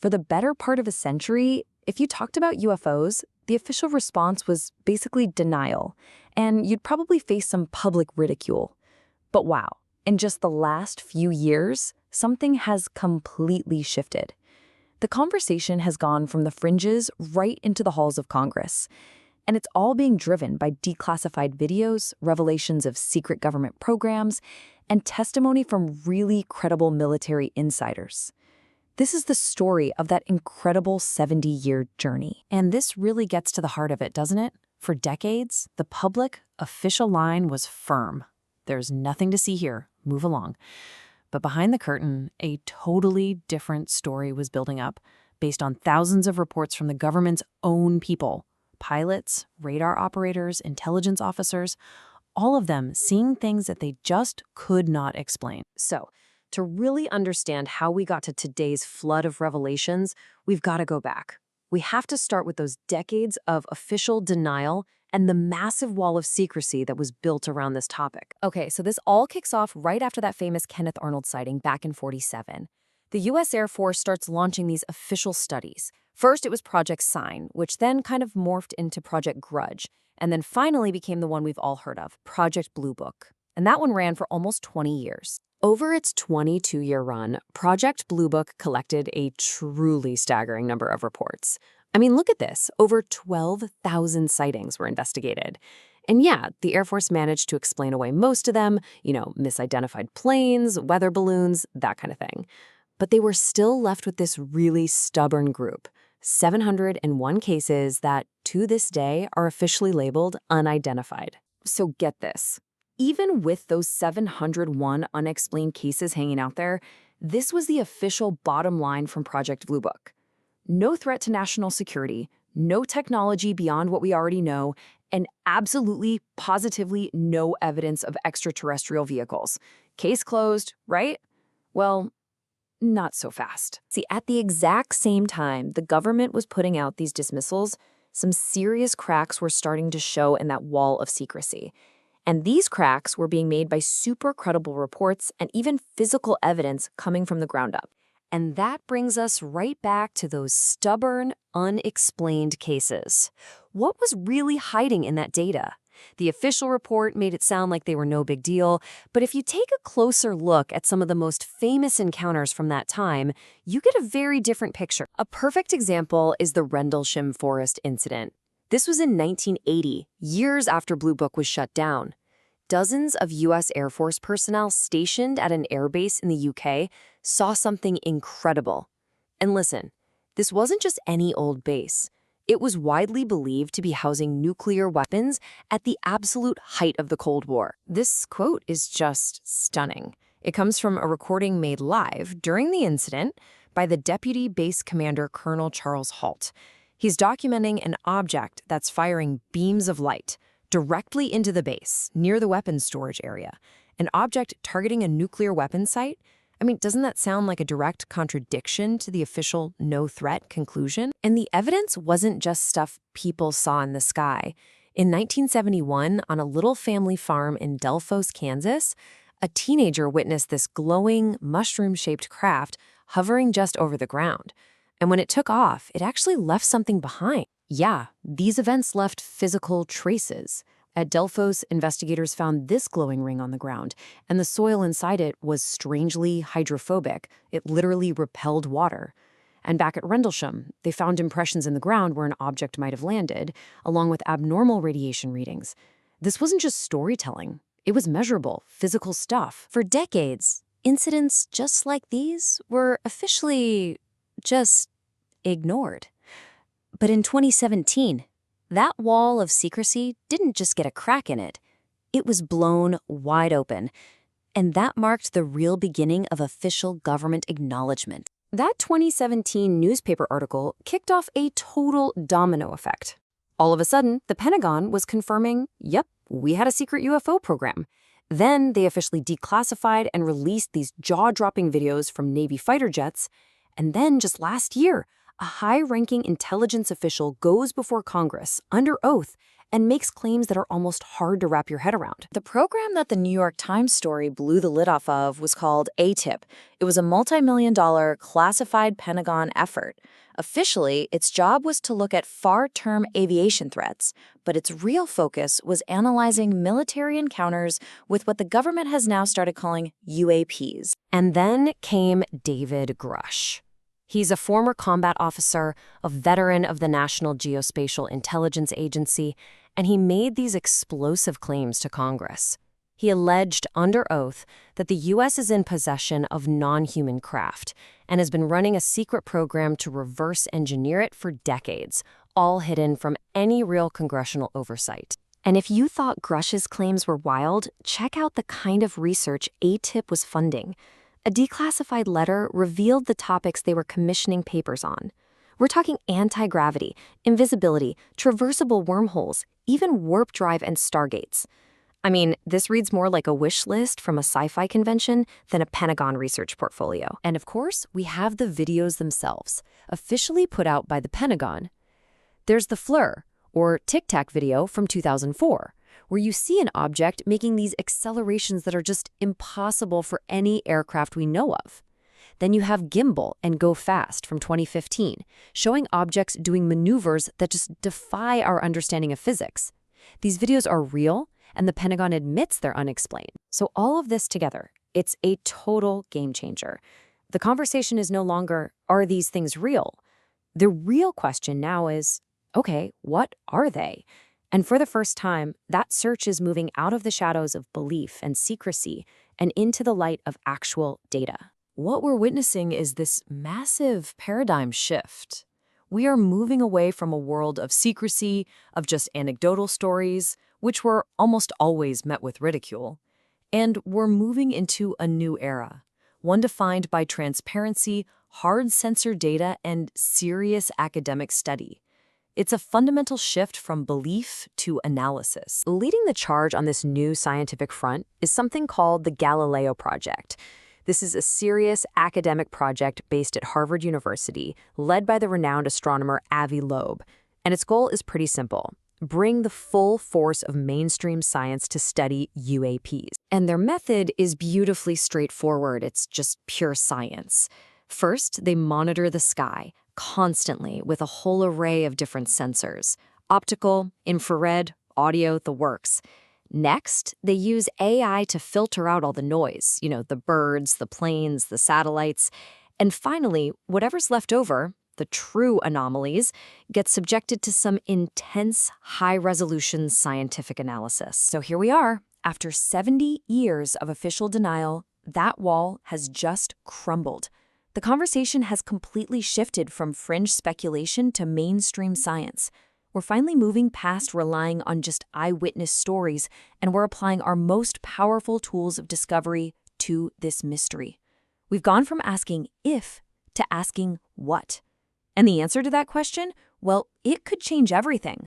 For the better part of a century, if you talked about UFOs, the official response was basically denial, and you'd probably face some public ridicule. But wow, in just the last few years, something has completely shifted. The conversation has gone from the fringes right into the halls of Congress. And it's all being driven by declassified videos, revelations of secret government programs, and testimony from really credible military insiders. This is the story of that incredible 70-year journey. And this really gets to the heart of it, doesn't it? For decades, the public official line was firm. There's nothing to see here. Move along. But behind the curtain, a totally different story was building up, based on thousands of reports from the government's own people. Pilots, radar operators, intelligence officers, all of them seeing things that they just could not explain. So, to really understand how we got to today's flood of revelations, we've got to go back. We have to start with those decades of official denial and the massive wall of secrecy that was built around this topic. Okay, so this all kicks off right after that famous Kenneth Arnold sighting back in '47. The U.S. Air Force starts launching these official studies. First, it was Project Sign, which then kind of morphed into Project Grudge, and then finally became the one we've all heard of, Project Blue Book. And that one ran for almost 20 years. Over its 22-year run, Project Blue Book collected a truly staggering number of reports. I mean, look at this. Over 12,000 sightings were investigated. And yeah, the Air Force managed to explain away most of them, misidentified planes, weather balloons, that kind of thing. But they were still left with this really stubborn group, 701 cases that, to this day, are officially labeled unidentified. So get this. Even with those 701 unexplained cases hanging out there, this was the official bottom line from Project Blue Book. No threat to national security, no technology beyond what we already know, and absolutely, positively no evidence of extraterrestrial vehicles. Case closed, right? Well, not so fast. See, at the exact same time the government was putting out these dismissals, some serious cracks were starting to show in that wall of secrecy. And these cracks were being made by super credible reports and even physical evidence coming from the ground up. And that brings us right back to those stubborn, unexplained cases. What was really hiding in that data? The official report made it sound like they were no big deal, but if you take a closer look at some of the most famous encounters from that time, you get a very different picture. A perfect example is the Rendlesham Forest incident. This was in 1980, years after Blue Book was shut down. Dozens of U.S. Air Force personnel stationed at an airbase in the UK saw something incredible. And listen, this wasn't just any old base. It was widely believed to be housing nuclear weapons at the absolute height of the Cold War. This quote is just stunning. It comes from a recording made live during the incident by the Deputy Base Commander Colonel Charles Halt. He's documenting an object that's firing beams of light directly into the base, near the weapons storage area. An object targeting a nuclear weapons site? I mean, doesn't that sound like a direct contradiction to the official no-threat conclusion? And the evidence wasn't just stuff people saw in the sky. In 1971, on a little family farm in Delphos, Kansas, a teenager witnessed this glowing, mushroom-shaped craft hovering just over the ground. And when it took off, it actually left something behind. Yeah, these events left physical traces. At Delphos, investigators found this glowing ring on the ground, and the soil inside it was strangely hydrophobic. It literally repelled water. And back at Rendlesham, they found impressions in the ground where an object might have landed, along with abnormal radiation readings. This wasn't just storytelling. It was measurable, physical stuff. For decades, incidents just like these were officially just ignored. But in 2017, that wall of secrecy didn't just get a crack in it. It was blown wide open. And that marked the real beginning of official government acknowledgement. That 2017 newspaper article kicked off a total domino effect. All of a sudden, the Pentagon was confirming, yep, we had a secret UFO program. Then they officially declassified and released these jaw-dropping videos from Navy fighter jets. And then just last year, a high-ranking intelligence official goes before Congress under oath and makes claims that are almost hard to wrap your head around. The program that the New York Times story blew the lid off of was called ATIP. It was a multi-million-dollar classified Pentagon effort. Officially, its job was to look at far-term aviation threats, but its real focus was analyzing military encounters with what the government has now started calling UAPs. And then came David Grush. He's a former combat officer, a veteran of the National Geospatial-Intelligence Agency, and he made these explosive claims to Congress. He alleged under oath that the U.S. is in possession of non-human craft and has been running a secret program to reverse engineer it for decades, all hidden from any real congressional oversight. And if you thought Grush's claims were wild, check out the kind of research ATIP was funding. A declassified letter revealed the topics they were commissioning papers on. We're talking anti-gravity, invisibility, traversable wormholes, even warp drive and stargates. I mean, this reads more like a wish list from a sci-fi convention than a Pentagon research portfolio. And of course, we have the videos themselves, officially put out by the Pentagon. There's the FLIR, or Tic Tac video from 2004, where you see an object making these accelerations that are just impossible for any aircraft we know of. Then you have Gimbal and Go Fast from 2015, showing objects doing maneuvers that just defy our understanding of physics. These videos are real, and the Pentagon admits they're unexplained. So all of this together, it's a total game changer. The conversation is no longer, are these things real? The real question now is, okay, what are they? And for the first time, that search is moving out of the shadows of belief and secrecy and into the light of actual data. What we're witnessing is this massive paradigm shift. We are moving away from a world of secrecy, of just anecdotal stories, which were almost always met with ridicule, and we're moving into a new era, one defined by transparency, hard censor data, and serious academic study. It's a fundamental shift from belief to analysis. Leading the charge on this new scientific front is something called the Galileo Project. This is a serious academic project based at Harvard University, led by the renowned astronomer Avi Loeb. And its goal is pretty simple: bring the full force of mainstream science to study UAPs. And their method is beautifully straightforward. It's just pure science. First, they monitor the sky constantly with a whole array of different sensors: optical, infrared, audio, the works. Next, they use AI to filter out all the noise, the birds, the planes, the satellites. And finally, whatever's left over, the true anomalies, get subjected to some intense, high-resolution scientific analysis. So here we are. After 70 years of official denial, that wall has just crumbled. The conversation has completely shifted from fringe speculation to mainstream science. We're finally moving past relying on just eyewitness stories, and we're applying our most powerful tools of discovery to this mystery. We've gone from asking if to asking what. And the answer to that question, well, it could change everything.